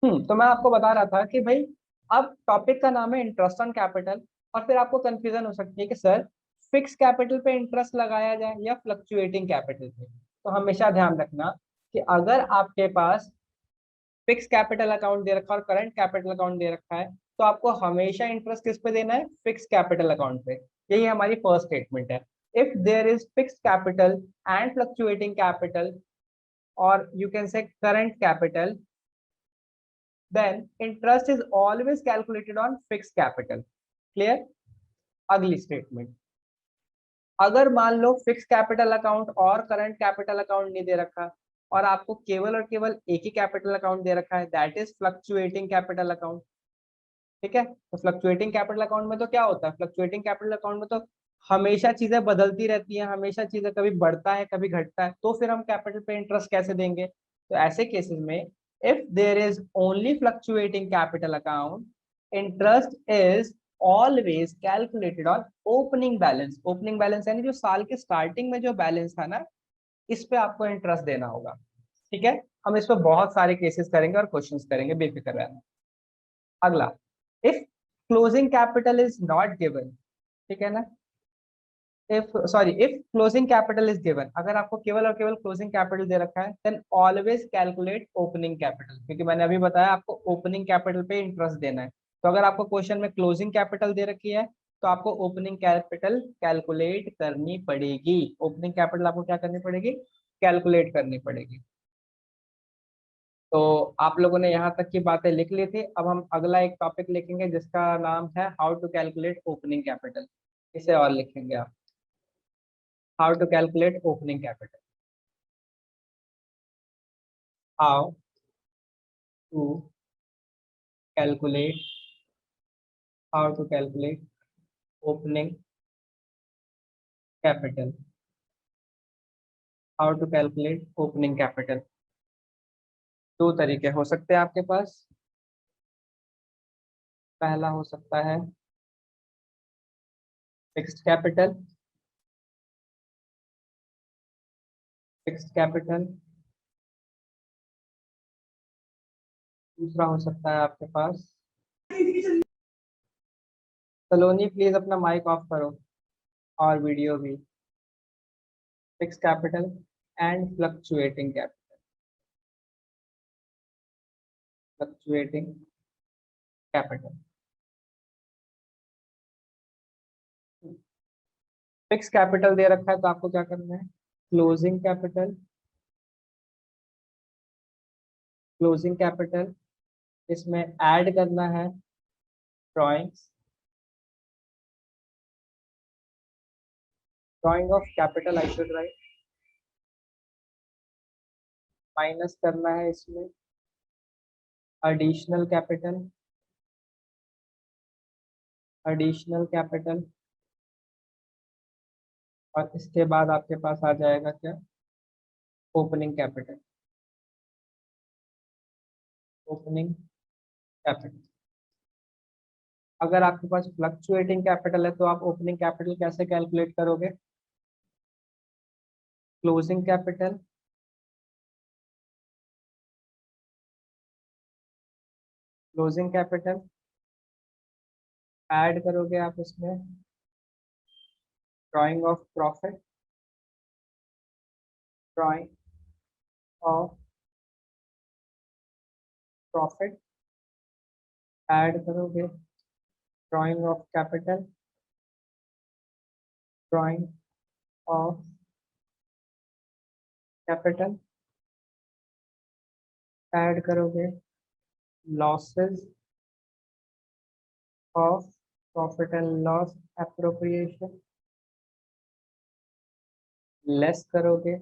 तो मैं आपको बता रहा था कि भाई अब टॉपिक का नाम है इंटरेस्ट ऑन कैपिटल, और फिर आपको कंफ्यूजन हो सकती है कि सर फिक्स कैपिटल पे इंटरेस्ट लगाया जाए या फ्लक्चुएटिंग कैपिटल पे। तो हमेशा ध्यान रखना कि अगर आपके पास फिक्स कैपिटल अकाउंट दे रखा है और करंट कैपिटल अकाउंट दे रखा है, तो आपको हमेशा इंटरेस्ट किस पे देना है? फिक्स कैपिटल अकाउंट पे। यही हमारी फर्स्ट स्टेटमेंट है। If there is fix capital and fluctuating capital, और you can say current capital, then interest is always calculated on fixed capital. Clear? अगली स्टेटमेंट, अगर मान लो फिक्स कैपिटल अकाउंट और current capital account नहीं दे रखा और आपको केवल और केवल एक ही कैपिटल अकाउंट दे रखा है, that is fluctuating capital account. ठीक है, तो फ्लक्चुएटिंग कैपिटल अकाउंट में तो क्या होता है? फ्लक्चुएटिंग कैपिटल अकाउंट में तो हमेशा चीजें बदलती रहती हैं, हमेशा चीजें कभी बढ़ता है कभी घटता है, तो फिर हम कैपिटल पे इंटरेस्ट कैसे देंगे? तो ऐसे केसेस में if there is only fluctuating capital account, interest is always calculated on opening balance. Opening balance यानी जो साल के स्टार्टिंग में जो बैलेंस था ना, इस पे आपको इंटरेस्ट देना होगा। ठीक है, हम इस पे बहुत सारे केसेस करेंगे और क्वेश्चंस करेंगे, बेफिक्र रहना। अगला, if closing capital is not given, ठीक है ना, if closing capital is given, अगर आपको केवल और केवल क्लोजिंग कैपिटल दे रखा है, then always calculate opening capital, क्योंकि मैंने अभी बताया आपको ओपनिंग कैपिटल पे इंटरेस्ट देना है। तो अगर आपको क्वेश्चन में क्लोजिंग कैपिटल दे रखी है, तो आपको ओपनिंग कैपिटल कैलकुलेट करनी पड़ेगी। ओपनिंग कैपिटल आपको क्या करनी पड़ेगी? कैलकुलेट करनी पड़ेगी। तो आप लोगों ने यहाँ तक की बातें लिख ली थी। अब हम अगला एक टॉपिक लिखेंगे जिसका नाम है how to calculate opening capital. इसे और लिखेंगे आप, how to calculate opening capital. How to calculate, how to calculate opening capital, how to calculate opening capital. दो तरीके हो सकते हैं आपके पास। पहला हो सकता है फिक्स्ड कैपिटल, फिक्स्ड कैपिटल। दूसरा हो सकता है आपके पास, सलोनी प्लीज अपना माइक ऑफ करो और वीडियो भी। Fix capital and fluctuating capital, fluctuating capital. Fix capital दे रखा है तो आपको क्या करना है? क्लोजिंग कैपिटल, क्लोजिंग कैपिटल, इसमें ऐड करना है drawings, drawing of capital I should write, minus करना है इसमें एडिशनल कैपिटल, एडिशनल कैपिटल, और इसके बाद आपके पास आ जाएगा क्या? Opening capital, opening capital. अगर आपके पास फ्लक्चुएटिंग कैपिटल है तो आप ओपनिंग कैपिटल कैसे कैलकुलेट करोगे? Closing capital, closing capital add करोगे आप इसमें drawing of profit, drawing of profit add करोगे drawing of capital, drawing of capital add करोगे losses of profit and loss appropriation, less करोगे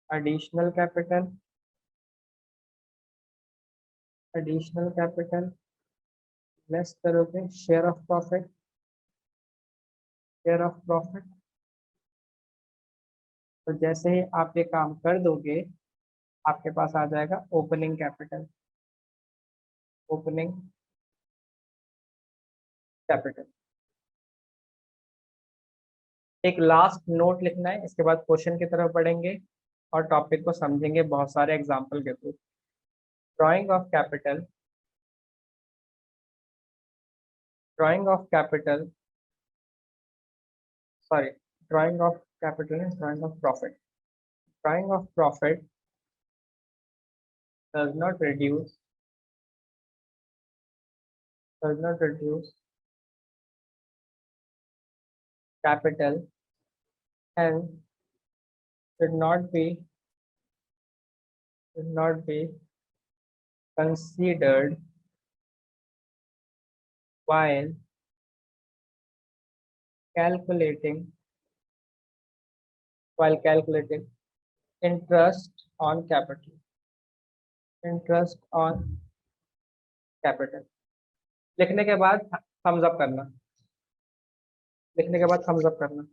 additional capital, additional capital less करोगे share of profit, share of profit. तो जैसे ही आप ये काम कर दोगे, आपके पास आ जाएगा ओपनिंग कैपिटल, ओपनिंग कैपिटल। एक लास्ट नोट लिखना है, इसके बाद क्वेश्चन की तरफ बढ़ेंगे और टॉपिक को समझेंगे बहुत सारे एग्जाम्पल के through. drawing of capital, drawing of capital, sorry, drawing of capital is drawing of profit. Drawing of profit does not reduce, does not reduce capital and should not be, should not be considered while calculating, while calculating interest on capital, interest on capital. लिखने के बाद Thums up करना, लिखने के बाद Thums up करना।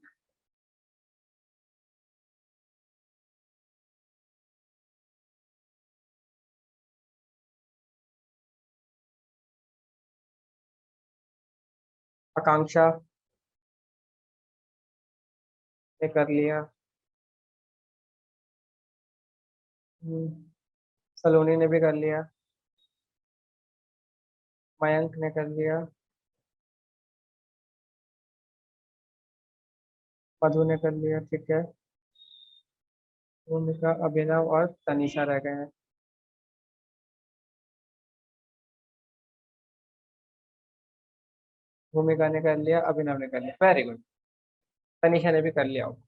आकांक्षा ने कर लिया, सलोनी ने भी कर लिया, मयंक ने कर लिया, मधु ने कर लिया, ठीक है। भूमिका, अभिनव और तनीषा रह गए हैं। भूमिका ने कर लिया, अभिनव ने कर लिया, वेरी गुड। तनीषा ने भी कर लिया होगा।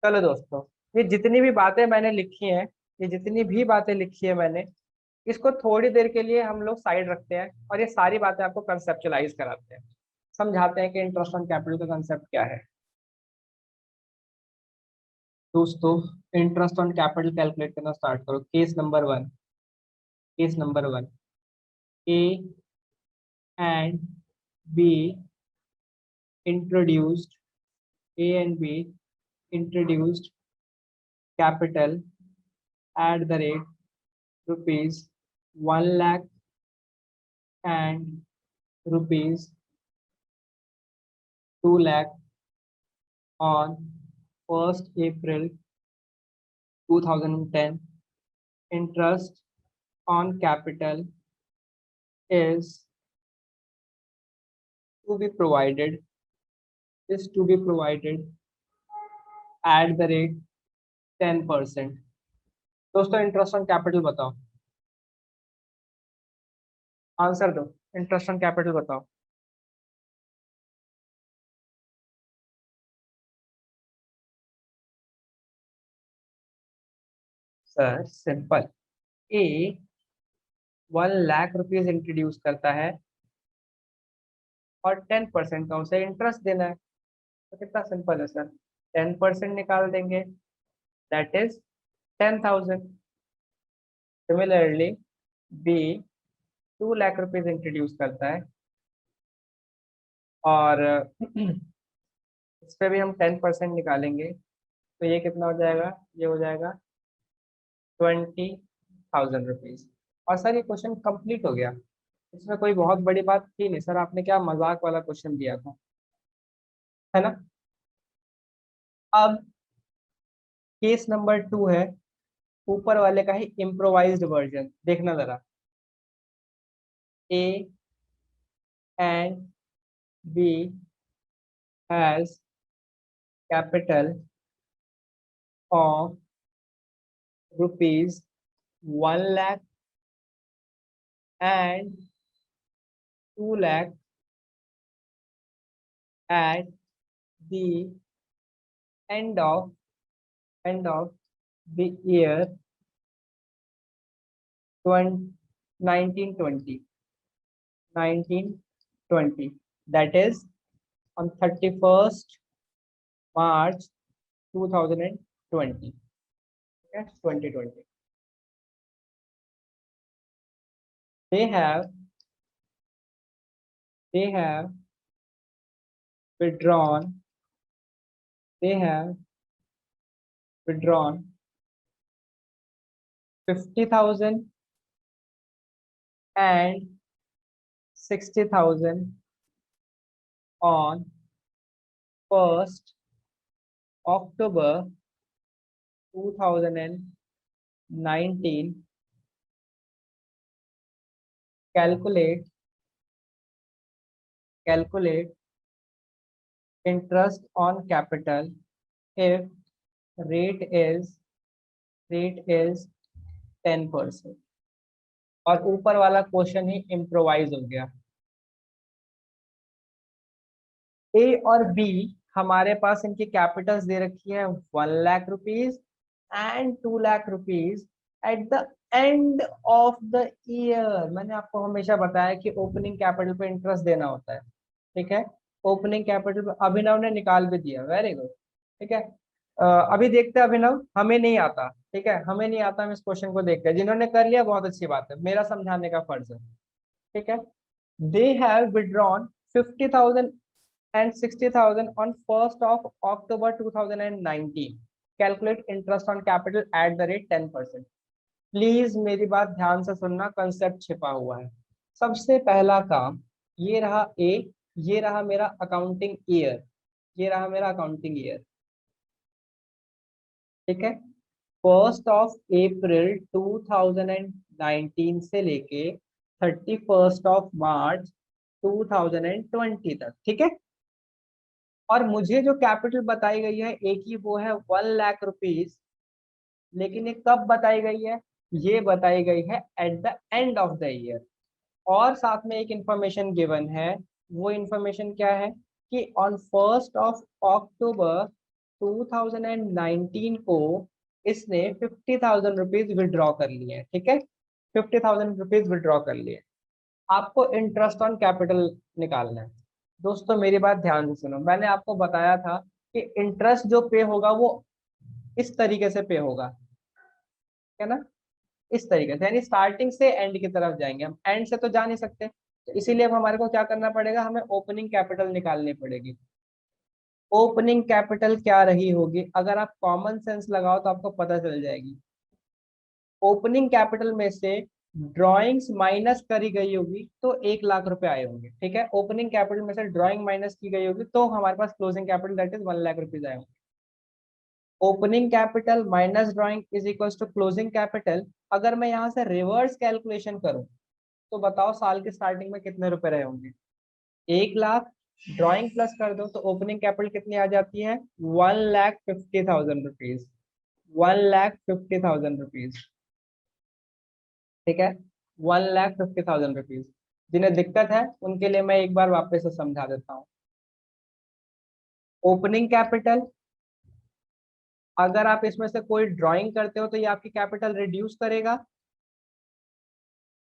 चलो दोस्तों, ये जितनी भी बातें मैंने लिखी हैं, ये जितनी भी बातें लिखी है मैंने, इसको थोड़ी देर के लिए हम लोग साइड रखते हैं और ये सारी बातें आपको कंसेप्चुलाइज कराते हैं, समझाते हैं कि इंटरेस्ट ऑन कैपिटल का कंसेप्ट क्या है। दोस्तों, इंटरेस्ट ऑन कैपिटल कैलकुलेट करना स्टार्ट करो। Case number 1, case number 1, A and B introduced, A and B introduced capital at the rate rupees 1 lakh and rupees 2 lakh on 1st April 2010. Interest on capital is to be provided, is to be provided at the rate 10%. दोस्तों, interest on capital बताओ, answer दो, interest on capital बताओ। Sir simple, ए 1 lakh rupees introduce करता है और 10% का उसे interest देना है, तो कितना सिंपल है सर। 10% निकाल देंगे, that is 10,000। Similarly B 2 lakh rupees introduce करता है और इस पे भी हम 10% निकालेंगे, तो ये कितना हो जाएगा, ये हो जाएगा 20,000 रुपीज। और सर ये क्वेश्चन कंप्लीट हो गया, इसमें कोई बहुत बड़ी बात थी नहीं सर, आपने क्या मजाक वाला क्वेश्चन दिया था, है ना। अब केस नंबर 2 है, ऊपर वाले का ही इम्प्रोवाइज्ड वर्जन, देखना जरा। A and B has capital of rupees 1 lakh and 2 lakh at the end of the year 1920, that is on 31st March 2020. Okay, 2020. They have withdrawn, they have withdrawn 50,000 and 60,000 on 1st October 2019 calculate interest on capital if rate is 10%। और ऊपर वाला question ही improvise हो गया। ए और B हमारे पास इनकी Capitals दे रखी है 1 lakh rupees and 2 lakh rupees at the end of the year. मैंने आपको हमेशा बताया कि ओपनिंग कैपिटल पे इंटरेस्ट देना होता है, ठीक है। ओपनिंग कैपिटल पे अभिनव ने निकाल भी दिया, वेरी गुड, ठीक है। अभी देखते हैं अभिनव, हमें नहीं आता, ठीक है, हमें नहीं आता, हम इस क्वेश्चन को देखते हैं। जिन्होंने कर लिया बहुत अच्छी बात है, मेरा समझाने का फर्ज है, ठीक है। They have withdrawn 50,000 and 60,000 on 1st of October 2019. Calculate interest on capital at the rate 10%. Please मेरी बात ध्यान से सुनना, कंसेप्ट छिपा हुआ है। सबसे पहला काम, ये रहा ए, ये रहा मेरा अकाउंटिंग ईयर, ये रहा मेरा अकाउंटिंग ईयर, ठीक है। 1 April 2019 से लेके 31 March 2020 तक, ठीक है। और मुझे जो कैपिटल बताई गई है एक ही, वो है 1 लाख रुपीज। लेकिन ये कब बताई गई है? ये बताई गई है at the end of the year. और साथ में एक इंफॉर्मेशन गिवन है, वो इंफॉर्मेशन क्या है कि ऑन 1 October 2019 को इसने 50,000 रुपीज विड्रॉ कर लिए, ठीक है। 50,000 रुपीज विड्रॉ कर लिए। आपको इंटरेस्ट ऑन कैपिटल निकालना है। दोस्तों मेरी बात ध्यान से सुनो, मैंने आपको बताया था कि इंटरेस्ट जो पे होगा वो इस तरीके से पे होगा, है ना, इस तरीके से, यानी स्टार्टिंग से एंड की तरफ जाएंगे। हम एंड से तो जा नहीं सकते, तो इसीलिए अब हमारे को क्या करना पड़ेगा, हमें ओपनिंग कैपिटल निकालनी पड़ेगी। ओपनिंग कैपिटल क्या रही होगी, अगर आप कॉमन सेंस लगाओ तो आपको पता चल जाएगी। ओपनिंग कैपिटल में से ड्राइंग्स माइनस करी गई होगी तो 1 लाख रुपए आए होंगे, ठीक है। ओपनिंग कैपिटल में से ड्राइंग माइनस की गई होगी तो हमारे पास closing capital that is 1 lakh rupees आए होंगे। Opening capital minus drawing is equal to closing capital. अगर मैं यहाँ से रिवर्स कैलकुलेशन करूं तो बताओ साल की स्टार्टिंग में कितने रुपए रहे होंगे? 1 लाख। ड्राइंग प्लस कर दो तो ओपनिंग कैपिटल कितनी आ जाती है? 1,50,000 रुपीज। 1,50,000 रुपीज, ठीक है। 1,50,000 रुपीज। जिन्हें दिक्कत है उनके लिए मैं एक बार वापस से समझा देता हूँ। ओपनिंग कैपिटल, अगर आप इसमें से कोई ड्राइंग करते हो तो ये आपकी कैपिटल रिड्यूस करेगा,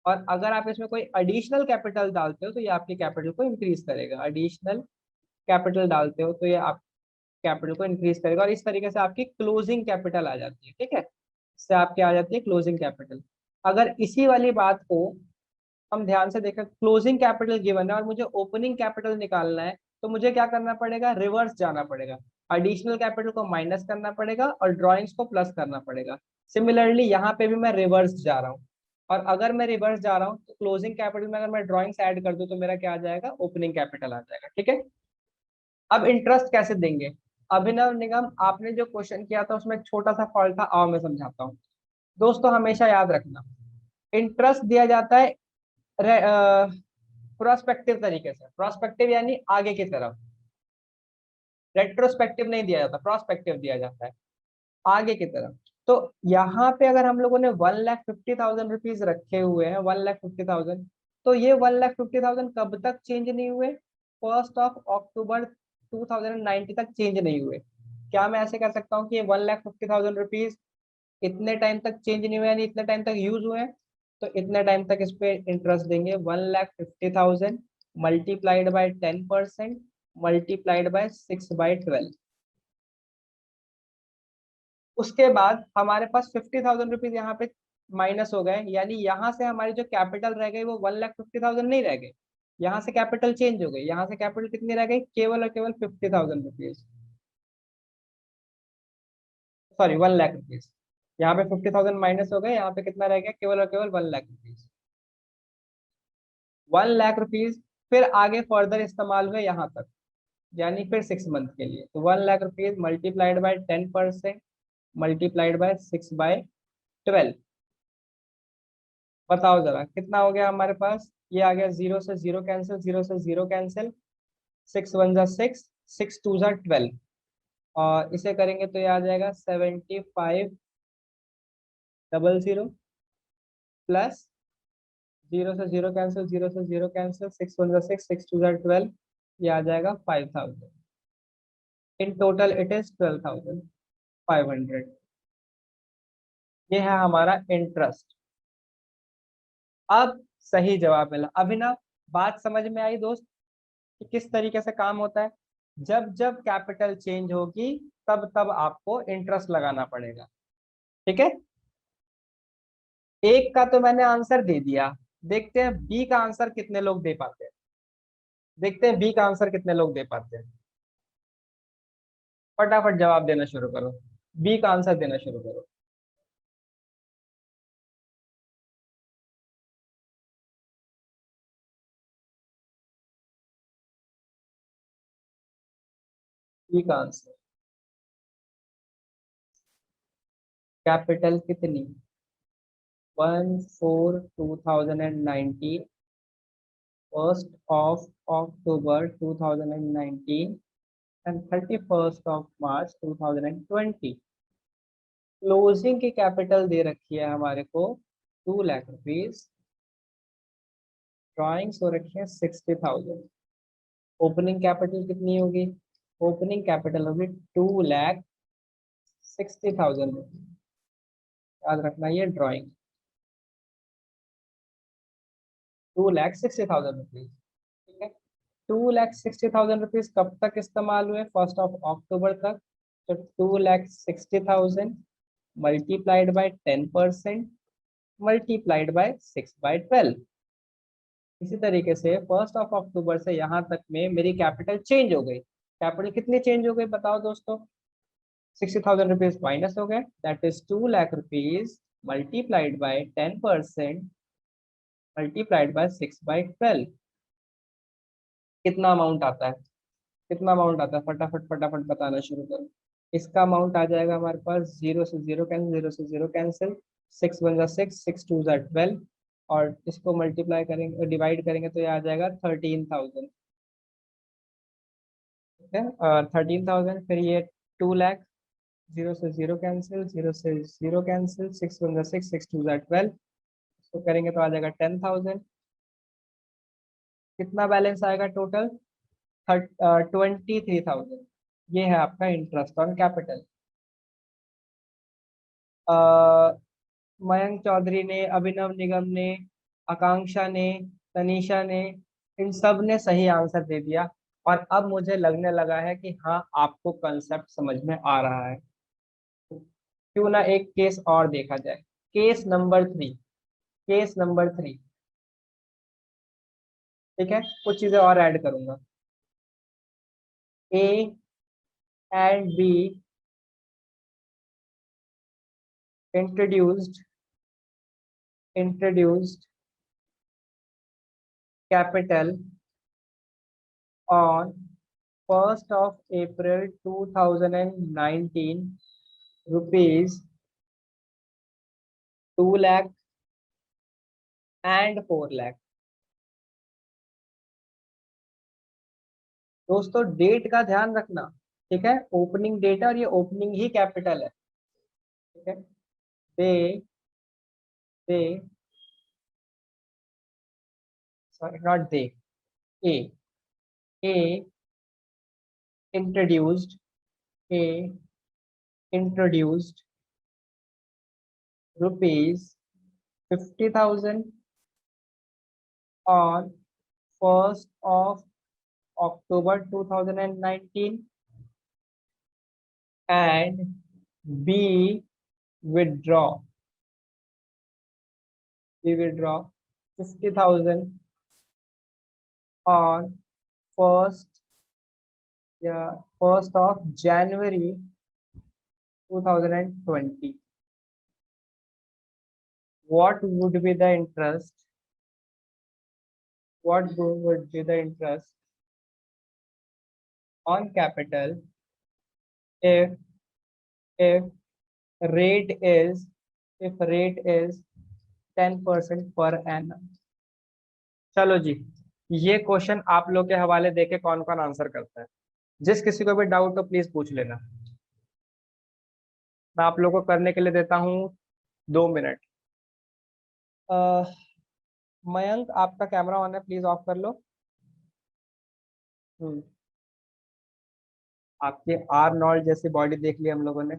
और अगर आप इसमें कोई एडिशनल कैपिटल डालते हो तो ये आपकी कैपिटल को इंक्रीज करेगा। एडिशनल कैपिटल डालते हो तो ये आप कैपिटल को इंक्रीज करेगा, और इस तरीके से आपकी क्लोजिंग कैपिटल आ जाती है, ठीक है। इससे आपकी आ जाती है क्लोजिंग कैपिटल। अगर इसी वाली बात को हम ध्यान से देखें, क्लोजिंग कैपिटल गिवन है और मुझे ओपनिंग कैपिटल निकालना है, तो मुझे क्या करना पड़ेगा? रिवर्स जाना पड़ेगा। एडिशनल कैपिटल को माइनस करना पड़ेगा और ड्राइंग्स को प्लस करना पड़ेगा। सिमिलरली यहाँ पे भी मैं रिवर्स जा रहा हूँ, और अगर मैं रिवर्स जा रहा हूँ तो क्लोजिंग कैपिटल में अगर मैं ड्राइंग्स ऐड कर दूं तो मेरा क्या आ जाएगा? ओपनिंग कैपिटल आ जाएगा, ठीक है। अब इंटरेस्ट कैसे देंगे? अभिनव निगम, आपने जो क्वेश्चन किया था उसमें एक छोटा सा फॉल्ट था, आओ मैं समझाता हूँ। दोस्तों हमेशा याद रखना, इंटरेस्ट दिया जाता है प्रोस्पेक्टिव तरीके से। प्रोस्पेक्टिव यानी आगे की तरफ, रेट्रोस्पेक्टिव नहीं दिया जाता, प्रोस्पेक्टिव दिया जाता है, आगे की तरफ। तो यहाँ पे अगर हम लोगों ने 1,50,000 रुपीज रखे हुए हैं, 1,50,000, तो ये 1,50,000 कब तक चेंज नहीं हुए? 1 October 2019 तक चेंज नहीं हुए। क्या मैं ऐसे कह सकता हूँ कि 1,50,000 रुपीज इतने टाइम तक चेंज नहीं हुए, यानी इतने टाइम तक यूज हुए हैं, तो इतने टाइम तक इस पे इंटरेस्ट देंगे। 1,50,000 मल्टीप्लाइड बाय 10% मल्टीप्लाइड बाय 6/12। उसके बाद हमारे पास 50,000 रुपीज यहाँ पे माइनस हो गए, यानी यहाँ से हमारी जो कैपिटल रह गई वो 1,50,000 नहीं रह गई, यहाँ से कैपिटल चेंज हो गई। यहाँ से कैपिटल कितनी रह गई? केवल और केवल 50,000 रुपीज, सॉरी 1 लाख रुपीज। यहाँ पे 50,000 माइनस हो गए, यहाँ पे कितना रह गया? केवल और केवल 1 लाख रुपीज। 1 लाख रुपीज फिर आगे फर्दर इस्तेमाल हुए यहाँ तक, यानी फिर 6 मंथ के लिए। तो 1 lakh rupees multiplied by 10% multiplied by 6/12। बताओ जरा कितना हो गया हमारे पास। ये आ गया, जीरो से जीरो कैंसिल, जीरो से जीरो कैंसिल, 6 1 जा 6, 6 2 जा 12, और इसे करेंगे तो ये आ जाएगा 7500 प्लस, जीरो से जीरो कैंसिल, जीरो से जीरो कैंसिल, 6 1 जा 6, 6 2 जा 12, ये आ जाएगा 5000। In total it is 12,500। ये है हमारा इंटरेस्ट। अब सही जवाब मिला। अभी ना बात समझ में आई दोस्त कि किस तरीके से काम होता है। जब जब कैपिटल चेंज होगी तब तब आपको इंटरेस्ट लगाना पड़ेगा। ठीक है, एक का तो मैंने आंसर दे दिया। देखते हैं बी का आंसर कितने लोग दे पाते हैं। देखते हैं बी का आंसर कितने लोग दे पाते हैं। फटाफट जवाब देना शुरू करो, बी का आंसर देना शुरू करो। बी का आंसर कैपिटल कितनी, 1/4/2019, 1 एंड 31 March 2020। क्लोजिंग की कैपिटल दे रखी है हमारे को 2 लाख रुपीज, ड्रॉइंग्स हो रखी है 60,000। ओपनिंग कैपिटल कितनी होगी, ओपनिंग कैपिटल होगी 2,60,000। याद रखना ये ड्रॉइंग 2,60,000 रुपीज। ठीक है, 2,60,000 रुपीज कब तक इस्तेमाल हुए, 1 October तक। तो 2,60,000 मल्टीप्लाइड बाय 10% मल्टीप्लाइड बाय 6/12। इसी तरीके से 1 October से यहाँ तक में मेरी कैपिटल चेंज हो गई। कैपिटल कितनी चेंज हो गई बताओ दोस्तों, 60,000 रुपीज माइनस हो गए, that is 2 lakh rupees multiplied by 10% multiplied by 6/12। कितना अमाउंट आता है, कितना अमाउंट आता है, फटाफट फटाफट बताना शुरू करो। इसका अमाउंट आ जाएगा हमारे पास, जीरो से जीरो कैंसिल, जीरो से जीरो कैंसिल, 6 1 जा 6, 6 2 जा 12, और इसको मल्टीप्लाई करेंगे, डिवाइड करेंगे तो ये आ जाएगा 13,000। ठीक है, और 13,000, फिर ये 2 लाख, जीरो से जीरो कैंसिल, जीरो से जीरो कैंसिल, 6 1 जा 6, 6 2 जा 12, इसको करेंगे तो आ जाएगा 10,000। कितना बैलेंस आएगा टोटल, 23,000। ये है आपका interest on capital. Mayank Chaudhary ने, अभिनव निगम ने, आकांक्षा ने, तनीषा ने, इन सब ने सही आंसर दे दिया। और अब मुझे लगने लगा है कि हाँ आपको कंसेप्ट समझ में आ रहा है। क्यों ना एक केस और देखा जाए, केस नंबर 3। केस नंबर 3, ठीक है, कुछ चीजें और ऐड करूंगा। ए and be introduced introduced capital on 1 April 2019, rupees 2 lakh and 4 lakh। दोस्तों डेट का ध्यान रखना, ठीक है, ओपनिंग डेट है और ये ओपनिंग ही कैपिटल है। ठीक है, they they sorry not they, A A introduced A introduced rupees 50,000 on 1 October 2019, and B withdraw we withdraw 50,000 on first yeah 1 January 2020। What would be the interest, would be the interest on capital if if rate is if rate is 10% per annum. चलो जी, ये question आप लोग के हवाले देके कौन कौन answer करता है। जिस किसी को भी डाउट हो प्लीज पूछ लेना। मैं आप लोगों को करने के लिए देता हूँ 2 मिनट। मयंक, आपका कैमरा ऑन है, प्लीज ऑफ कर लो। हम्म। आपके आर्नोल्ड जैसी बॉडी देख ली हम लोगों ने।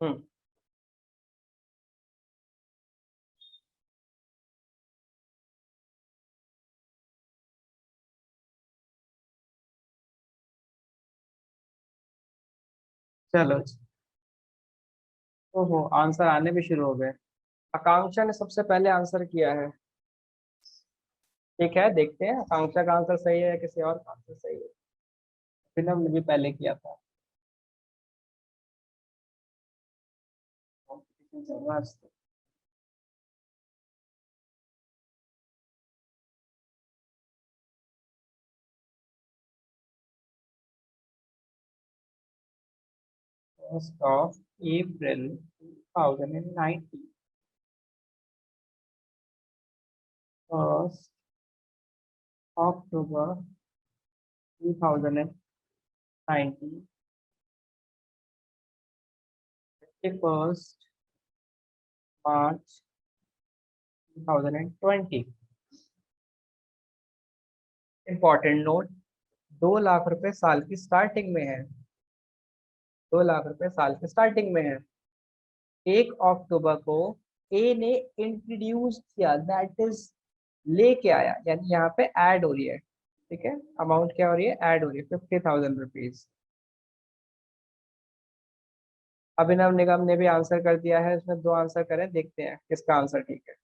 हम्म। चलो। ओहो, आंसर आने भी शुरू हो गए। आकांक्षा ने सबसे पहले आंसर किया है। ठीक है, देखते हैं आकांक्षा का आंसर सही है या किसी और का आंसर सही है। फिल्म ने भी पहले किया था। कंपटीशन चल रहा है आज तो। First of April 2019। First October 2019। First March 2020। Important note, 2 lakh रुपए साल की स्टार्टिंग में है। 2 लाख रुपए साल की स्टार्टिंग में है। 1 अक्टूबर को ए ने इंट्रोड्यूस किया, दैट इज लेके आया, यानी यहाँ पे ऐड हो रही है। ठीक है, अमाउंट क्या हो रही है, ऐड हो रही है, 50,000 रुपीज। अभिनव निगम ने भी आंसर कर दिया है, उसने 2 आंसर करे, देखते हैं किसका आंसर ठीक है।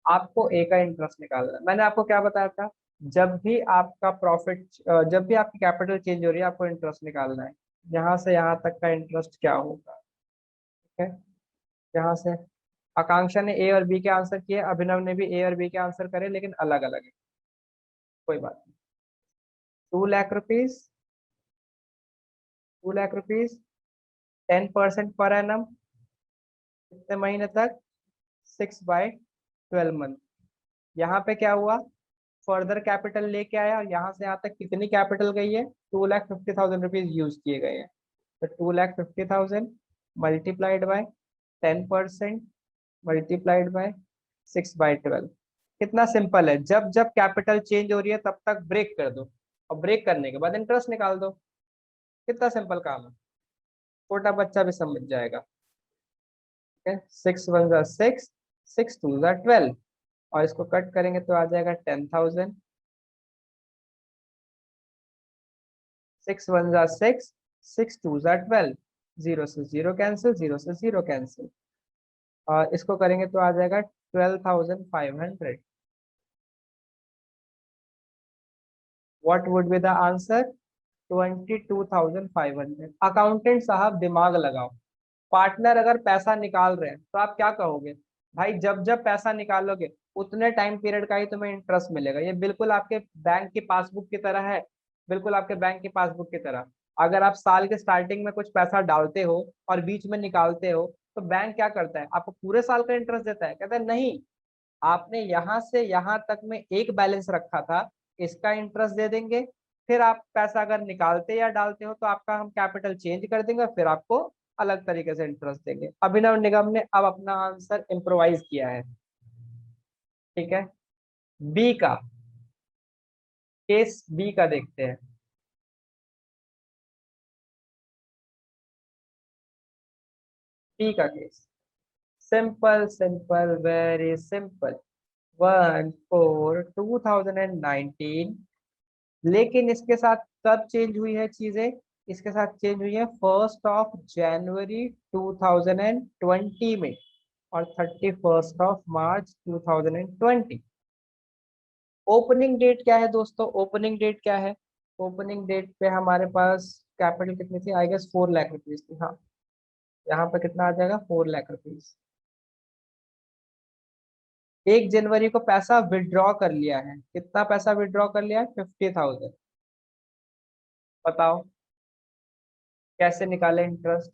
आपको ए का इंटरेस्ट निकालना है। मैंने आपको क्या बताया था, जब भी आपका प्रॉफिट, जब भी आपकी कैपिटल चेंज हो रही है आपको इंटरेस्ट निकालना है। यहाँ से यहाँ तक का इंटरेस्ट क्या होगा। ठीक है, यहाँ से आकांक्षा ने ए और बी के आंसर किए, अभिनव ने भी ए और बी के आंसर करे, लेकिन अलग अलग है। कोई बात नहीं। 2 lakh rupees, 2 lakh rupees, 10% per annum, कितने महीने तक, 6/12 मंथ। यहाँ पे क्या हुआ, फर्दर कैपिटल लेके आया और यहाँ से यहाँ तक कितनी कैपिटल गई है, 2,50,000 रुपीज यूज किए गए हैं। तो 2,50,000 मल्टीप्लाइड बाय 10% मल्टीप्लाइड बाय 6/12। कितना सिंपल है, जब जब कैपिटल चेंज हो रही है तब तक ब्रेक कर दो, और ब्रेक करने के बाद इंटरेस्ट निकाल दो। कितना सिंपल काम है, छोटा बच्चा भी समझ जाएगा। ठीक है, 6 1 6, 6 2 12, और इसको कट करेंगे तो आ जाएगा 10,000। 6 1 6, 6 2 12, जीरो से जीरो कैंसिल, जीरो से जीरो कैंसिल, और इसको करेंगे तो आ जाएगा 12,500। What would be the answer, 22,500। Accountant साहब दिमाग लगाओ। पार्टनर अगर पैसा निकाल रहे हैं तो आप क्या कहोगे, भाई जब जब पैसा निकालोगे उतने टाइम पीरियड का ही तुम्हें इंटरेस्ट मिलेगा। ये बिल्कुल आपके बैंक की पासबुक की तरह है, बिल्कुल आपके बैंक की पासबुक की तरह। अगर आप साल के स्टार्टिंग में कुछ पैसा डालते हो और बीच में निकालते हो, तो बैंक क्या करता है, आपको पूरे साल का इंटरेस्ट देता है, कहता है नहीं, आपने यहाँ से यहाँ तक में एक बैलेंस रखा था, इसका इंटरेस्ट दे देंगे। फिर आप पैसा अगर निकालते या डालते हो तो आपका हम कैपिटल चेंज कर देंगे, फिर आपको अलग तरीके से इंटरेस्ट देंगे। अभिनव निगम ने अब अपना आंसर इम्प्रोवाइज किया है। ठीक है, बी का केस, बी का देखते हैं। बी का case, simple simple, very simple. 1/4/2019। लेकिन इसके साथ कब चेंज हुई है चीजें, इसके साथ चेंज हुई है 1 January 2020 में, और 31 मार्च 2020। ओपनिंग डेट क्या है दोस्तों, ओपनिंग डेट क्या है, ओपनिंग डेट पे हमारे पास कैपिटल कितनी थी, आई गेस 4 लाख रुपीज थी। हाँ, यहाँ पे कितना आ जाएगा, 4 लाख रुपीज। 1 जनवरी को पैसा विड्रॉ कर लिया है, कितना पैसा विड्रॉ कर लिया है, 50,000। बताओ कैसे निकाले इंटरेस्ट।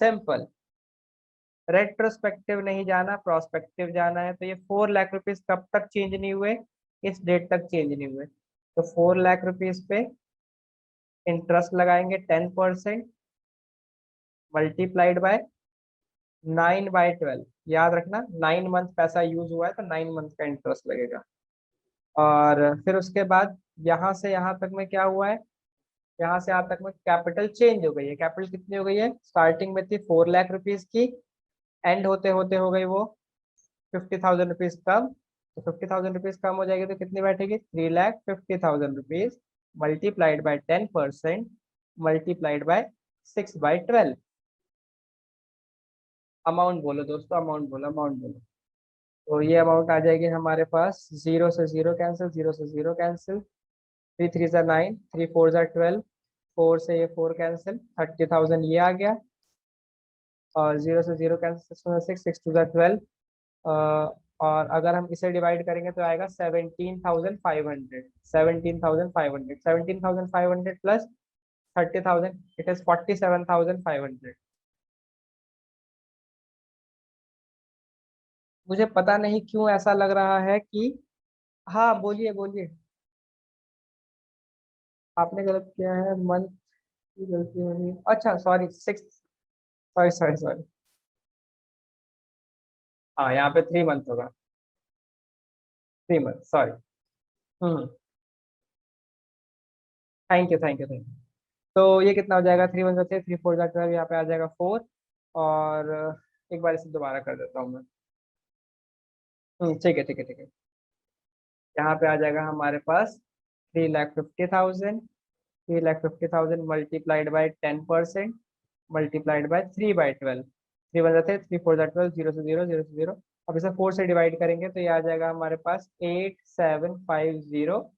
सिंपल, रेट्रोस्पेक्टिव नहीं जाना, प्रोस्पेक्टिव जाना है। तो ये 4 लाख रुपीज कब तक चेंज नहीं हुए, इस डेट तक चेंज नहीं हुए। तो 4 लाख रुपीज पे इंटरेस्ट लगाएंगे 10%, मल्टीप्लाइड बाय 9/12। याद रखना 9 मंथ पैसा यूज हुआ है तो 9 मंथ का इंटरेस्ट लगेगा। और फिर उसके बाद यहाँ से यहाँ तक में क्या हुआ है, यहाँ से यहाँ तक में कैपिटल चेंज हो गई है। कैपिटल कितनी हो गई है, स्टार्टिंग में थी 4 लाख रुपीज की, एंड होते होते हो गई वो 50,000 रुपीज कम। तो 50,000 रुपीज कम हो जाएगी तो कितनी बैठेगी, 3,50,000 rupees multiplied by 10% multiplied by 6/12। Amount बोलो दोस्तों, अमाउंट बोलो, अमाउंट बोलो। तो ये अमाउंट आ जाएगी हमारे पास, जीरो से जीरो कैंसिल, जीरो से जीरो कैंसिल, 3 3 9, 3 4 12, 4 से ये 4 कैंसिल, 30,000 ये आ गया। और जीरो से जीरो कैंसिल, 6 6 2 12। और अगर हम इसे डिवाइड करेंगे तो आएगा 17,500, 17,500, 17,500 प्लस 30,000, इट इज 47,500। मुझे पता नहीं क्यों ऐसा लग रहा है कि, हाँ बोलिए बोलिए। आपने गलत किया है, मंथ की गलती होगी, अच्छा सॉरी, 6, सॉरी सॉरी सॉरी। हाँ, यहाँ पे 3 मंथ होगा, 3 month, sorry. Hmm, thank you thank you thank you. तो ये कितना हो जाएगा, 3 मंथ होते, 3 4 12, यहाँ पे आ जाएगा 4। और एक बार इसे दोबारा कर देता हूँ मैं। ठीक है ठीक है ठीक है। यहाँ पे आ जाएगा हमारे पास 3,50,000, 3,50,000 multiplied by 10% multiplied by 3/12। 3 1 3 4 12, zero से जीरो, जीरो से जीरो। अब इसे 4 से डिवाइड करेंगे तो ये आ जाएगा हमारे पास 8,750।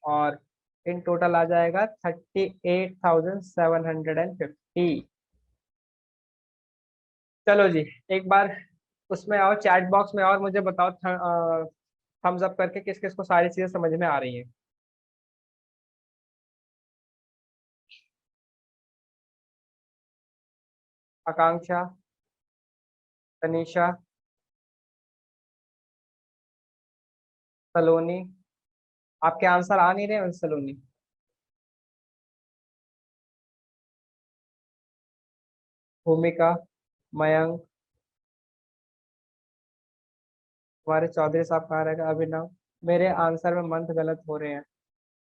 और इन टोटल आ जाएगा 38,750। चलो जी, एक बार उसमें आओ चैट बॉक्स में और मुझे बताओ थम्स अप करके किस किस को सारी चीजें समझ में आ रही हैं। आकांक्षा, तनीषा, सलोनी। आपके आंसर आ नहीं रहे सलोनी। भूमिका, मयंक, हमारे चौधरी साहब कहाँ रहेगा, अभिनव। मेरे आंसर में मंथ गलत हो रहे हैं।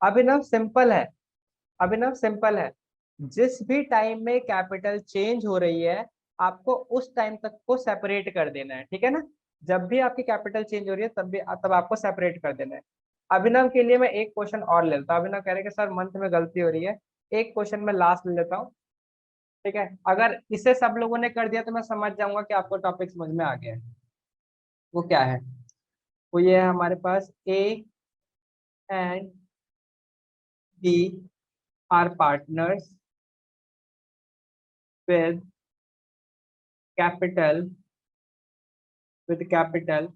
अभिनव सिंपल है, अभिनव सिंपल है। जिस भी टाइम में कैपिटल चेंज हो रही है, आपको उस टाइम तक को सेपरेट कर देना है, ठीक है ना। जब भी आपकी कैपिटल चेंज हो रही है तब आपको सेपरेट कर देना है। अभिनव के लिए मैं एक क्वेश्चन और ले लेता हूँ। अभिनव कह रहे हैं कि सर मंथ में गलती हो रही है, एक क्वेश्चन मैं लास्ट ले लेता हूँ। ठीक है, अगर इसे सब लोगों ने कर दिया तो मैं समझ जाऊंगा कि आपको टॉपिक समझ में आ गया है। वो क्या है, वो ये है हमारे पास, A and B are partners with capital, with capital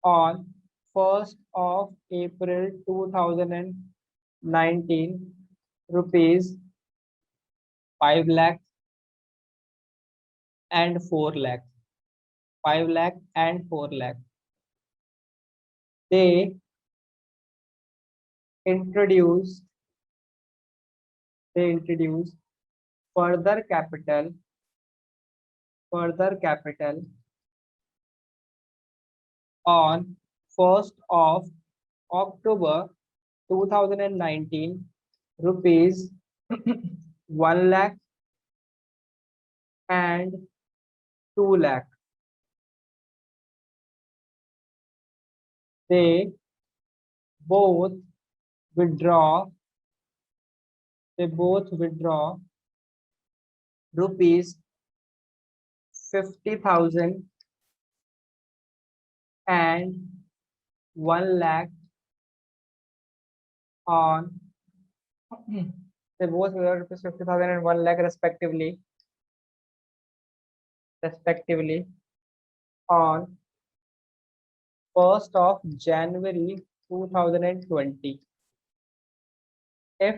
on 1st of April 2019, rupees 5 lakh and 4 lakh, 5 lakh and 4 lakh. They introduced, they introduced further capital, further capital on 1st of October 2019, rupees 1 lakh and 2 lakh. They both withdraw, they both withdraw rupees 50,000 and 1 lakh on They both were rupees 50,000 and 1 lakh respectively on 1st of January 2020. If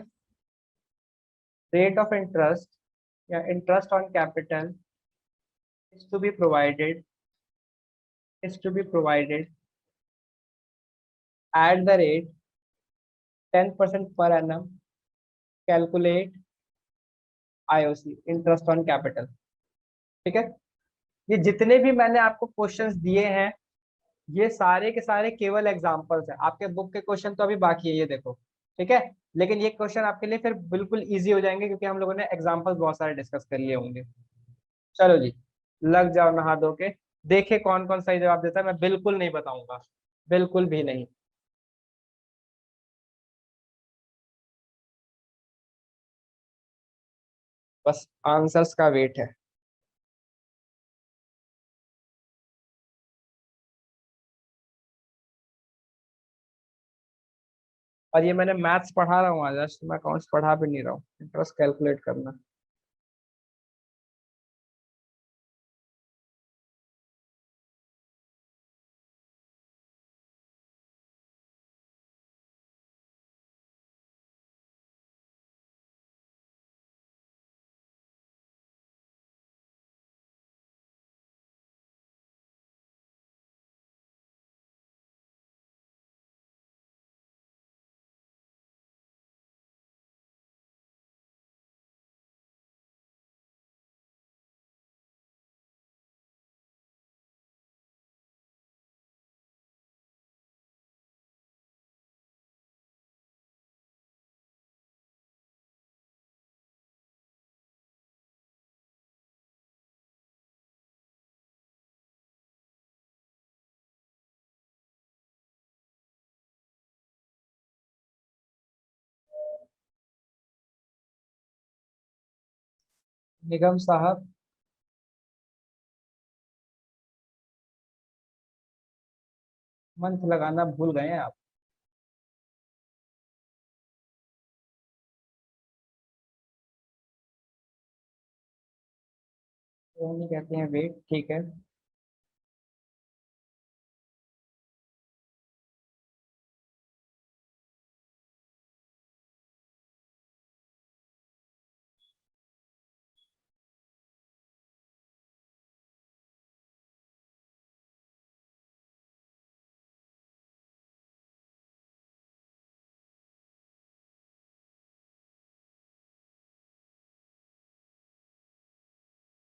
rate of interest, yeah, interest on capital is to be provided, is to be provided at the rate 10% per annum, calculate IOC, interest on capital. ठीक है, ये जितने भी मैंने आपको questions दिए हैं, ये सारे के सारे केवल एग्जांपल्स हैं। आपके बुक के क्वेश्चन तो अभी बाकी है, ये देखो। ठीक है, लेकिन ये क्वेश्चन आपके लिए फिर बिल्कुल इजी हो जाएंगे, क्योंकि हम लोगों ने एग्जांपल्स बहुत सारे डिस्कस कर लिए होंगे। चलो जी, लग जाओ नहा धो के। देखे कौन कौन सही जवाब देता है, मैं बिल्कुल नहीं बताऊंगा, बिल्कुल भी नहीं। बस आंसर्स का वेट है। और ये मैंने मैथ्स पढ़ा रहा हूँ आज, तो मैं अकाउंट्स पढ़ा भी नहीं रहा हूँ, इंटरेस्ट कैलकुलेट करना। निगम साहब, मंथ लगाना भूल गए हैं आप। वो नहीं कहते हैं वेट, ठीक है।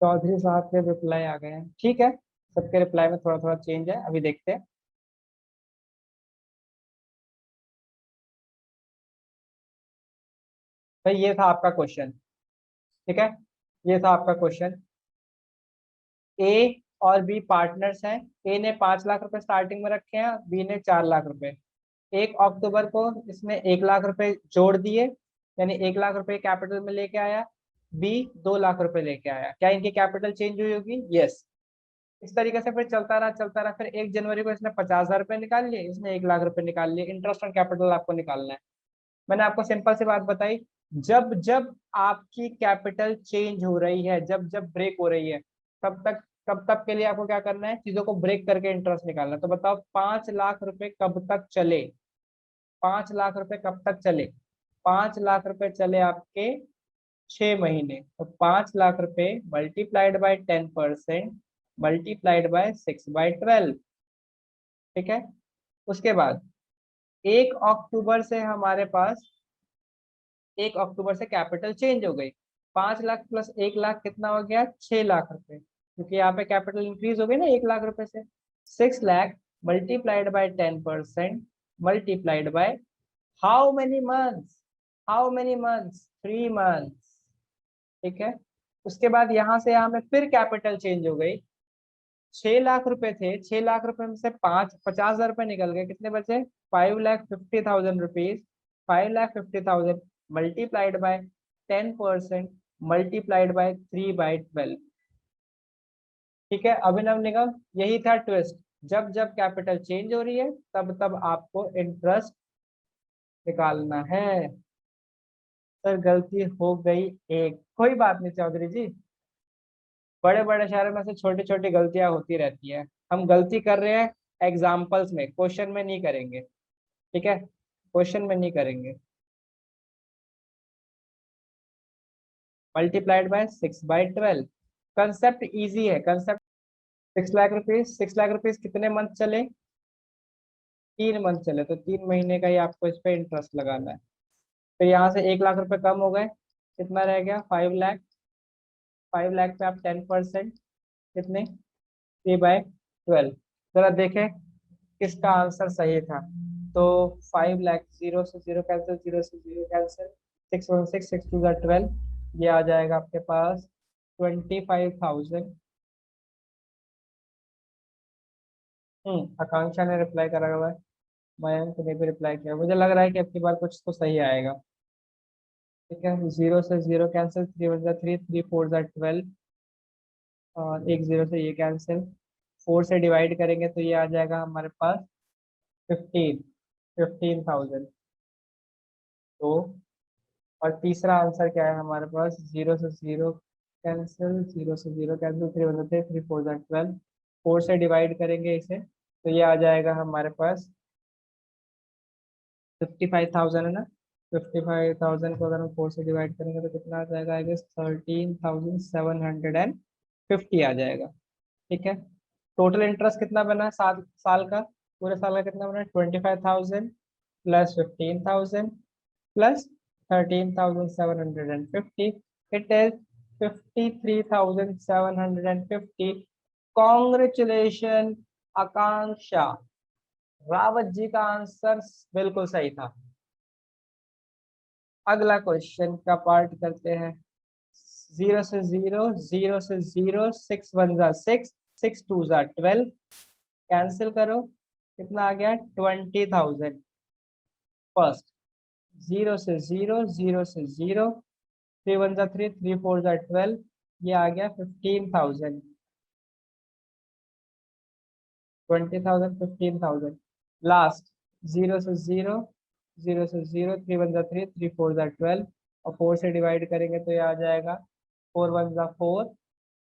चौधरी साहब के रिप्लाई आ गए हैं, ठीक है। सबके रिप्लाई में थोड़ा थोड़ा चेंज है, अभी देखते हैं। भाई ये था आपका क्वेश्चन, ठीक है, ये था आपका क्वेश्चन। ए और बी पार्टनर्स हैं। ए ने 5 लाख रुपए स्टार्टिंग में रखे हैं, बी ने 4 लाख रुपए। 1 अक्टूबर को इसने 1 लाख रुपए जोड़ दिए, यानी 1 लाख रुपए कैपिटल में लेके आया। बी 2 लाख रुपए लेके आया। क्या इनकी कैपिटल चेंज हुई होगी? यस। इस तरीके से फिर चलता रहा चलता रहा, फिर 1 जनवरी को इसने 50,000 रुपए निकाल लिए, इसने 1 लाख रुपए निकाल लिए। इंटरेस्ट ऑन कैपिटल आपको निकालना है। मैंने आपको सिंपल सी बात बताई, जब जब आपकी कैपिटल चेंज हो रही है, जब जब ब्रेक हो रही है, तब तक तब तक के लिए आपको क्या करना है, चीजों को ब्रेक करके इंटरेस्ट निकालना है। तो बताओ 5 लाख रुपए कब तक चले? 5 लाख रुपए कब तक चले? 5 लाख रुपए चले आपके 6 महीने। तो 5 लाख रुपए मल्टीप्लाइड बाय 10% मल्टीप्लाइड बाय 6/12। ठीक है, उसके बाद 1 अक्टूबर से हमारे पास, 1 अक्टूबर से कैपिटल चेंज हो गई। 5 लाख प्लस 1 लाख कितना हो गया? 6 लाख रुपए, क्योंकि यहाँ पे कैपिटल इंक्रीज हो गई ना 1 लाख रुपए से। 6 lakh multiplied by 10% multiplied by how many months? How many months? 3 months. ठीक है, उसके बाद यहाँ से यहाँ में फिर कैपिटल चेंज हो गई। 6 लाख रुपए थे, 6 लाख रुपए में से 50,000 रुपए निकल गए, कितने बचे? 5,50,000 rupees. 5,50,000 multiplied by 10% multiplied by 3/12। ठीक है अभिनव निगम, यही था ट्विस्ट। जब जब कैपिटल चेंज हो रही है, तब तब आपको इंटरेस्ट निकालना है। सर गलती हो गई एक, कोई बात नहीं चौधरी जी, बड़े बड़े शहरों में से छोटी छोटी गलतियां होती रहती है। हम गलती कर रहे हैं एग्जाम्पल्स में, क्वेश्चन में नहीं करेंगे, ठीक है, क्वेश्चन में नहीं करेंगे। मल्टीप्लाइड बाय 6/12, कंसेप्ट इजी है concept. 6 lakh rupees, 6 lakh rupees कितने मंथ चले, 3 मंथ चले, तो 3 महीने का ही आपको इस पे इंटरेस्ट लगाना है। फिर यहाँ से 1 लाख रुपए कम हो गए, कितना रह गया 5 लाख। 5 लाख पे आप 10%, कितने 3/12। जरा देखें किसका आंसर सही था। तो 5 लाख, जीरो से जीरो कैंसिल, जीरो से जीरो कैंसिल, 6 1 6, 6 2 12, ये आ जाएगा आपके पास 25,000। आकांक्षा ने रिप्लाई करा हुआ है, मयंक ने भी रिप्लाई किया, मुझे लग रहा है कि अब की बार कुछ तो सही आएगा। ठीक है, जीरो से जीरो कैंसिल, 3 1 3, 3 4 12, और एक जीरो से ये कैंसिल, 4 से डिवाइड करेंगे तो ये आ जाएगा हमारे पास 15,000। तो और तीसरा आंसर क्या है हमारे पास, जीरो से जीरो कैंसिल, जीरो से जीरो कैंसिल, 3 1 3, 3 4 12, 4 से डिवाइड करेंगे इसे तो ये आ जाएगा हमारे पास 55,000 है ना। 55,000 को अगर हम 4 से डिवाइड करेंगे तो कितना आ जाएगा, आई गेस 13,750 आ जाएगा। ठीक है, टोटल इंटरेस्ट कितना बना सात साल का, पूरे साल का कितना बना, 25,000 plus 15,000 plus 13,750, it is 53,750। Congratulation Akanksha, Rawat ji का आंसर बिल्कुल सही था। अगला क्वेश्चन का पार्ट करते हैं। जीरो से जीरो, जीरो से जीरो, 6 1 6, 6 2 12, कैंसिल करो, कितना आ गया 20,000। फर्स्ट, जीरो से जीरो, जीरो से जीरो, 3 1 3, 3 4 12, ये आ गया 15,000। 20,000, 15,000। लास्ट, जीरो से जीरो, जीरो से जीरो, 3 1 3, 3 4 12, और 4 से डिवाइड करेंगे तो ये आ जाएगा 4 1 4,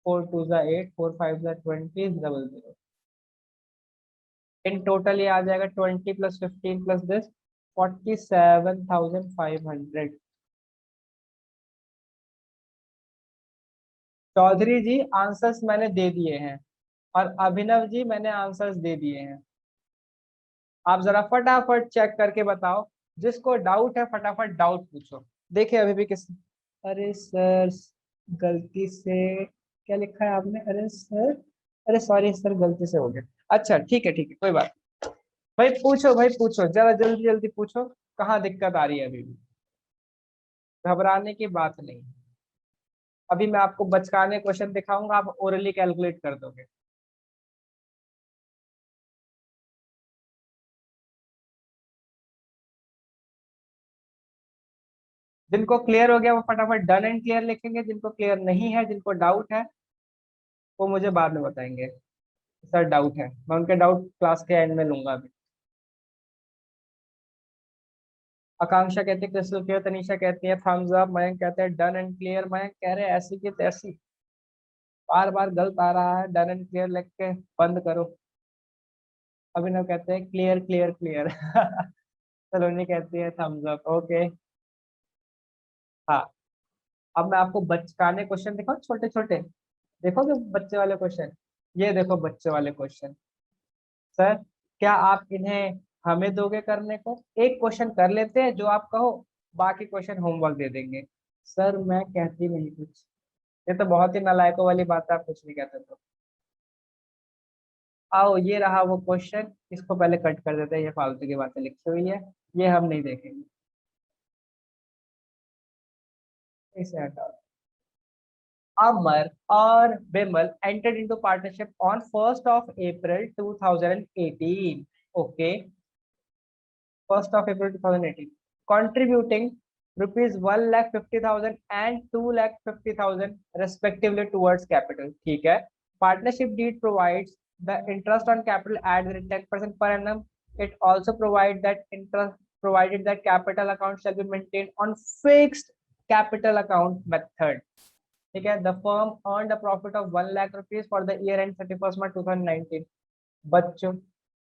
4 2 8, 4 5 20, डबल जीरो। इन टोटल ये आ जाएगा 20 plus 15 plus this, 47,500। Chaudhary ji answers मैंने दे दिए हैं, और अभिनव जी मैंने आंसर्स दे दिए हैं। आप जरा फटाफट चेक करके बताओ, जिसको डाउट है फटाफट डाउट पूछो। देखिए अभी भी किस, अरे सर गलती से क्या लिखा है आपने, अरे सर, अरे सॉरी सर गलती से हो गया। अच्छा ठीक है कोई बात। भाई पूछो जरा जल्दी जल्दी पूछो, कहाँ दिक्कत आ रही है अभी भी, घबराने की बात नहीं। अभी मैं आपको बचकाने क्वेश्चन दिखाऊंगा, आप ओरली कैलकुलेट कर दोगे। जिनको क्लियर हो गया वो फटाफट डन एंड क्लियर लिखेंगे, जिनको क्लियर नहीं है, जिनको डाउट है, वो मुझे बाद में बताएंगे। सर डाउट है, मैं उनके डाउट क्लास के एंड में लूंगा अभी। आकांक्षा कहती है क्रिस्टल क्लियर, तनीषा कहती है थम्स अप, मयंक कहते हैं डन एंड क्लियर, मयंक कह रहे हैं ऐसी की तैसी, बार बार गलत आ रहा है, डन एंड क्लियर लिख के बंद करो। अभिनव कहते हैं क्लियर क्लियर क्लियर। सलोनी कहती है थम्स अप, ओके। हाँ, अब मैं आपको बचकाने क्वेश्चन दिखाऊं छोटे छोटे, देखोगे बच्चे वाले क्वेश्चन, ये देखो बच्चे वाले क्वेश्चन। सर क्या आप इन्हें हमें दोगे करने को, एक क्वेश्चन कर लेते हैं जो आप कहो, बाकी क्वेश्चन होमवर्क दे देंगे। सर मैं कहती नहीं कुछ, ये तो बहुत ही नालायकों वाली बात है, आप कुछ नहीं कहते तो। आओ ये रहा वो क्वेश्चन, इसको पहले कट कर देते हैं, ये फालतू की बातें लिखी हुई है, ये हम नहीं देखेंगे, इसे हटाओ। Amar or Bimal entered into partnership on 1st of April 2018. Okay, 1st of April 2018, contributing rupees 1,50,000 and 2,50,000 respectively towards capital. ठीक है, partnership deed provides the interest on capital at the 10% per annum. It also provides that interest, provided that capital account shall be maintained on fixed capital account method. ठीक है, the firm earn a profit of 1 lakh rupees for the year and 31 मार्च 2019। बच्चों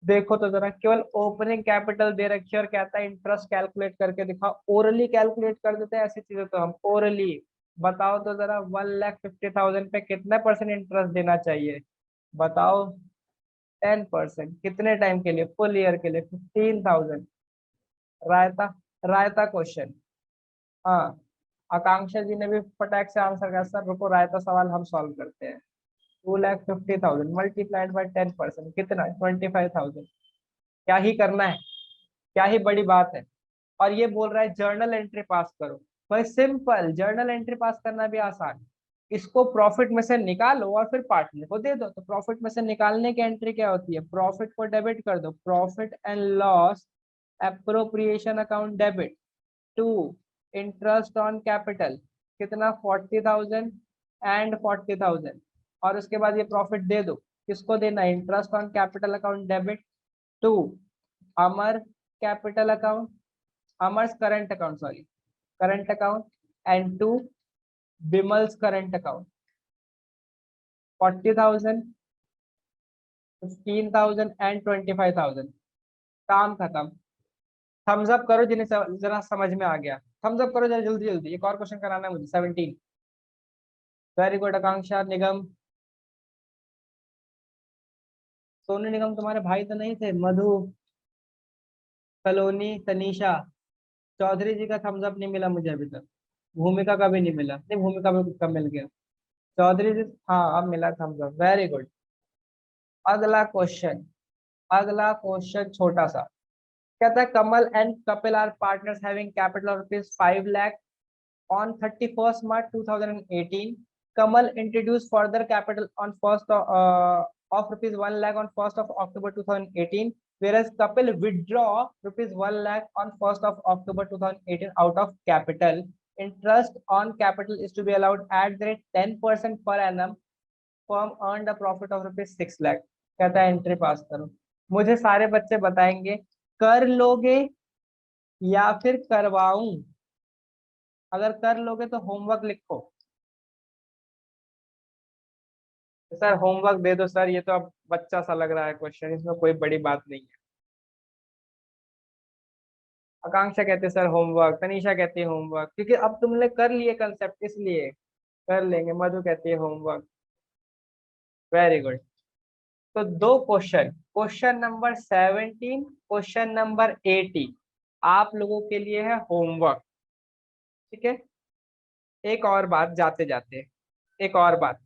देखो तो जरा, केवल opening capital दे रखी है और कहता है इंटरेस्ट कैलकुलेट करके दिखाओ। ओरली कैलकुलेट कर देते हैं ऐसी चीजें तो हम, ओरली बताओ तो जरा 1,50,000 पे कितना परसेंट इंटरेस्ट देना चाहिए बताओ। 10%। कितने टाइम के लिए? फुल ईयर के लिए 15,000। रायता, रायता क्वेश्चन। हाँ, आकांक्षा जी ने भी फटाक से आंसर किया, सर रुको रायता सवाल हम सॉल्व करते हैं। 2,50,000 मल्टीप्लाइड बाई 10% कितना? 25,000। क्या ही करना है, क्या ही बड़ी बात है। और ये बोल रहा है जर्नल एंट्री पास करो। भाई सिंपल, जर्नल एंट्री पास करना भी आसान है। इसको प्रॉफिट में से निकालो और फिर पार्टनर को दे दो। तो प्रॉफिट में से निकालने की एंट्री क्या होती है? प्रॉफिट को डेबिट कर दो, profit and loss appropriation account debit to interest on capital कितना? 40,000 एंड 40,000। और उसके बाद ये प्रॉफिट दे दो, किसको देना है? Interest on capital account debit to Amar capital account, Amar's current account, sorry current account, and to Bimal's current account. 40,000, 15,000 and 25,000। काम खत्म। थम्स अप करो जिन्हें जरा समझ में आ गया, थम्स अप करो जरा जल्दी जल्दी। एक और क्वेश्चन कराना है मुझे, 17। वेरी गुड आकांक्षा। निगम, सोनू निगम तुम्हारे भाई तो नहीं थे? मधु, कलोनी, तनीषा, चौधरी जी का थम्स अप नहीं मिला मुझे अभी तक। भूमिका का भी नहीं मिला, नहीं भूमिका भी कब मिल गया। चौधरी जी, हाँ अब मिला थम्स अप, वेरी गुड। अगला क्वेश्चन, अगला क्वेश्चन छोटा सा। कहता है Kamal and Kapil are partners having capital of rupees 5 lakh on 31st March 2018. Kamal introduced further capital on first of rupees 1 lakh on 1st of October 2018, whereas Kapil withdraw rupees 1 lakh on 1st of October 2018 out of capital. Interest on capital is to be allowed at the rate 10% per annum. Firm earned a profit of rupees 6 lakh. कहता है entry पास करो। मुझे सारे बच्चे बताएंगे कर लोगे या फिर करवाऊं? अगर कर लोगे तो होमवर्क लिखो। सर होमवर्क दे दो सर, ये तो अब बच्चा सा लग रहा है क्वेश्चन, इसमें कोई बड़ी बात नहीं है। आकांक्षा कहते हैं सर होमवर्क, तनीषा कहती है होमवर्क, क्योंकि अब तुमने कर लिए कंसेप्ट इसलिए कर लेंगे। मधु कहती है होमवर्क, वेरी गुड। तो दो question, question number 17, question number 18 आप लोगों के लिए है होमवर्क। ठीक है, एक और बात जाते जाते, एक और बात,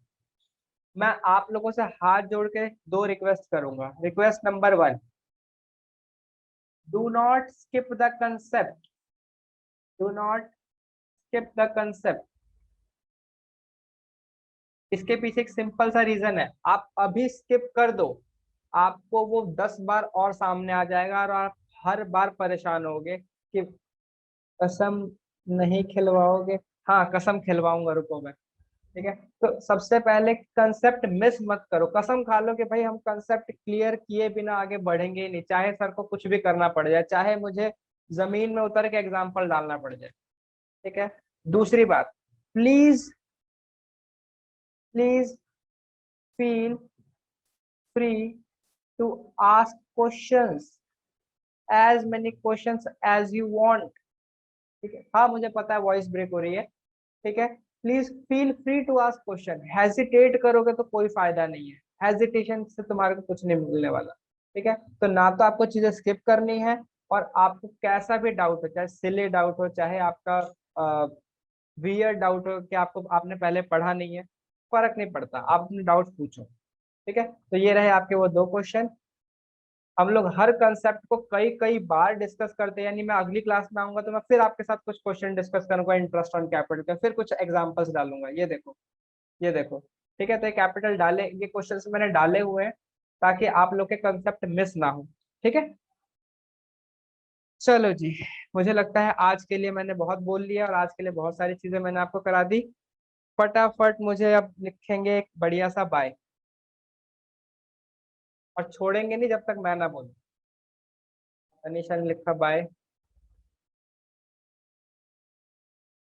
मैं आप लोगों से हाथ जोड़ के दो रिक्वेस्ट करूंगा। Request number 1, do not skip the concept, do not skip the concept। इसके पीछे एक सिंपल सा रीजन है, आप अभी स्किप कर दो, आपको वो 10 बार और सामने आ जाएगा और आप हर बार परेशान होगे कि कसम नहीं खिलवाओगे। हाँ कसम खिलवाऊंगा, रुको मैं। ठीक है, तो सबसे पहले कंसेप्ट मिस मत करो। कसम खा लो कि भाई हम कंसेप्ट क्लियर किए बिना आगे बढ़ेंगे ही नहीं, चाहे सर को कुछ भी करना पड़ जाए, चाहे मुझे जमीन में उतर के एग्जाम्पल डालना पड़ जाए। ठीक है, दूसरी बात, please please feel free to ask questions, as many questions as you want. ठीक है, हाँ मुझे पता है वॉइस ब्रेक हो रही है। ठीक है, please feel free to ask question. Hesitate करोगे तो कोई फायदा नहीं है, हेजिटेशन से तुम्हारे को कुछ नहीं मिलने वाला। ठीक है, तो ना तो आपको चीजें स्किप करनी है, और आपको कैसा भी डाउट हो, चाहे सिले डाउट हो, चाहे आपका वियर डाउट हो कि आपको आपने पहले पढ़ा नहीं है, फर्क नहीं पड़ता, आप अपने डाउट पूछो। ठीक है, तो ये रहे आपके वो दो क्वेश्चन। हम लोग हर कंसेप्ट को कई कई बार डिस्कस करते हैं, यानी मैं अगली क्लास में आऊंगा तो मैं फिर आपके साथ कुछ क्वेश्चन डिस्कस करूंगा इंटरेस्ट ऑन कैपिटल का, फिर कुछ एग्जांपल्स डालूंगा। ये देखो, ये देखो। ठीक है, तो ये कैपिटल डाले, ये क्वेश्चंस मैंने डाले हुए हैं ताकि आप लोग के कंसेप्ट मिस ना हो। ठीक है, चलो जी, मुझे लगता है आज के लिए मैंने बहुत बोल लिया और आज के लिए बहुत सारी चीजें मैंने आपको करा दी। फटाफट मुझे अब लिखेंगे एक बढ़िया सा बाय, और छोड़ेंगे नहीं जब तक मैं ना बोलूं। अनीशा ने लिखा बाय।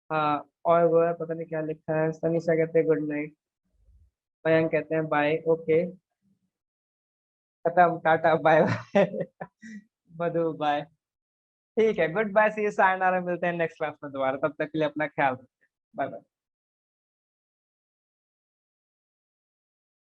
हाँ, और वो है, पता नहीं क्या लिखा है। सनीशा कहते हैं गुड नाइट, मयंक कहते हैं बाय, ओके, खत्म, टाटा बाय बाय। मधु बाय। ठीक है, गुड बाय, सी यू, सायनारा, मिलते हैं नेक्स्ट क्लास में दोबारा, तब तक के लिए अपना ख्याल रखें, बाय बाय।